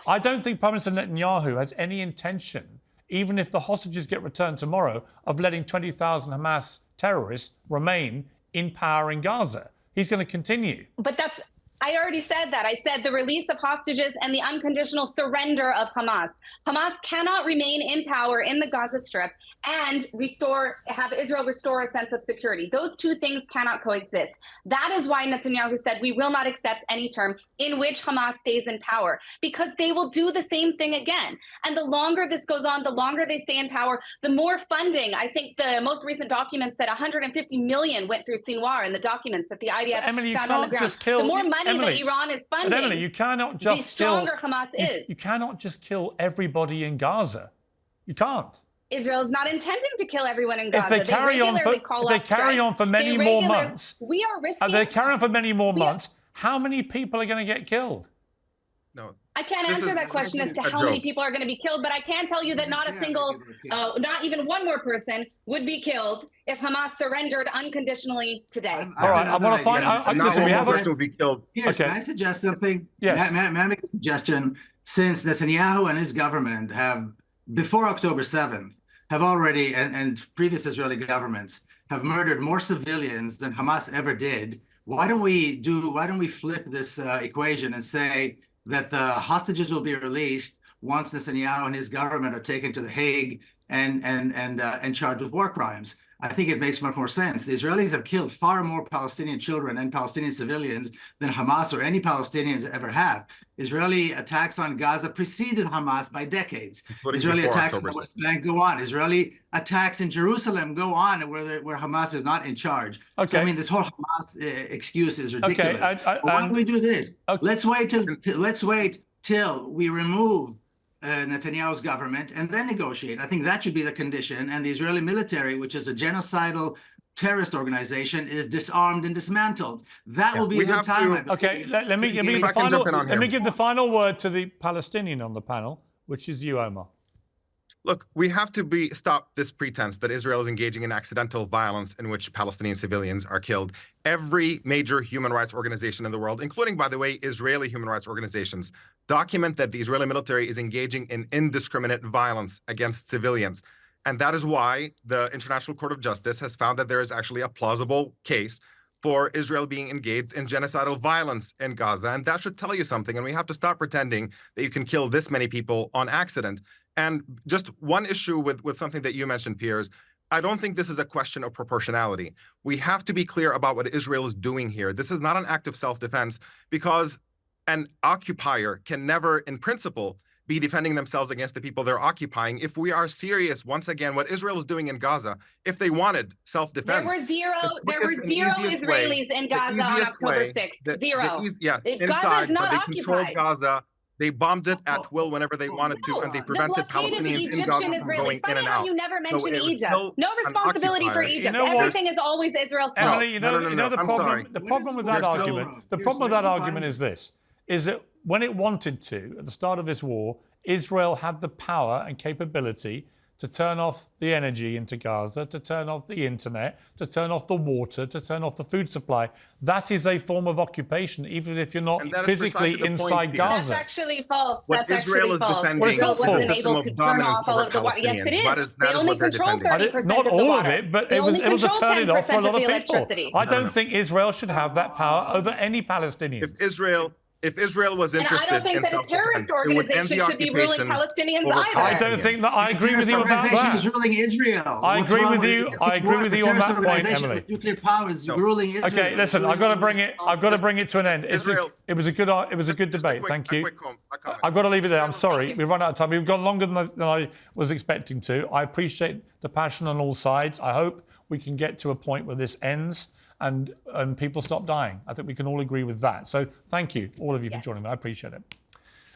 I don't think Prime Minister Netanyahu has any intention, even if the hostages get returned tomorrow, of letting 20,000 Hamas terrorists remain in power in Gaza. He's going to continue. But I already said that. I said the release of hostages and the unconditional surrender of Hamas. Hamas cannot remain in power in the Gaza Strip and have Israel restore a sense of security. Those two things cannot coexist. That is why Netanyahu said we will not accept any term in which Hamas stays in power, because they will do the same thing again. And the longer this goes on, the longer they stay in power, the more funding. I think the most recent document said 150 million went through Sinwar in the documents that the IDF found on the ground. The more money that Iran is funding, Emily, you cannot just the stronger Hamas is. You cannot just kill everybody in Gaza. You can't. Israel is not intending to kill everyone in Gaza. If they carry on for many more months, we are risking. They carry on for many more months. How many people are going to get killed? No, I can't answer that question as to how many people are going to be killed, but I can tell you that not a single, not even one more person would be killed if Hamas surrendered unconditionally today. All right, I want to find. Listen, we have a. Piers, can I suggest something? Yes. May I make a suggestion? Since Netanyahu and his government have, before October 7th, have already, and previous Israeli governments have murdered more civilians than Hamas ever did. Why don't we flip this equation and say that the hostages will be released once Netanyahu and his government are taken to The Hague and charged with war crimes? I think it makes much more sense. The Israelis have killed far more Palestinian children and Palestinian civilians than Hamas or any Palestinians ever have. Israeli attacks on Gaza preceded Hamas by decades. Israeli attacks in the West Bank go on. Israeli attacks in Jerusalem go on where Hamas is not in charge. Okay. So, I mean, this whole Hamas excuse is ridiculous. Okay. Why don't we do this? Okay. Let's wait till we remove Netanyahu's government and then negotiate. I think that should be the condition. And the Israeli military, which is a genocidal terrorist organization, is disarmed and dismantled. That will be a good time. Okay, let me give the final word to the Palestinian on the panel, which is you, Omar. Look, we have to stop this pretense that Israel is engaging in accidental violence in which Palestinian civilians are killed. Every major human rights organization in the world, including, by the way, Israeli human rights organizations, document that the Israeli military is engaging in indiscriminate violence against civilians. And that is why the International Court of Justice has found that there is actually a plausible case for Israel being engaged in genocidal violence in Gaza. And that should tell you something. And we have to stop pretending that you can kill this many people on accident. And just one issue with something that you mentioned, Piers, I don't think this is a question of proportionality. We have to be clear about what Israel is doing here. This is not an act of self-defense, because an occupier can never, in principle, be defending themselves against the people they're occupying. If we are serious, once again, what Israel is doing in Gaza, if they wanted self-defense. There were zero Israelis in Gaza on October 6th. Zero. Gaza is not occupied. Gaza. They bombed it at will whenever they wanted to, and they prevented Palestinians in Gaza from going in and out. You never mention Egypt. No responsibility for Egypt. Everything is always Israel's fault. Emily, you know the problem with that argument. The problem with that argument is this: is that when it wanted to, at the start of this war, Israel had the power and capability to turn off the energy into Gaza, to turn off the internet, to turn off the water, to turn off the food supply. That is a form of occupation, even if you're not physically inside Gaza. That's actually false. What Israel is defending is a wasn't able to turn off all of the water. Yes, it is. They only control 30% of the water. Not all of it, but it was able to turn it off for a lot of people. I don't think Israel should have that power over any Palestinians. If Israel was interested in self-defense, I don't think that a terrorist organization should be ruling Palestinians either. I don't think that. I agree with you about that. Is ruling Israel. I agree with you. I agree with you on that point, Emily. Nuclear power is ruling Israel. Okay, listen. I've got to bring it to an end. It was a good debate. Thank you. I've got to leave it there. I'm sorry. We've run out of time. We've gone longer than I was expecting to. I appreciate the passion on all sides. I hope we can get to a point where this ends and people stop dying. I think we can all agree with that. So thank you, all of you, for joining me. I appreciate it.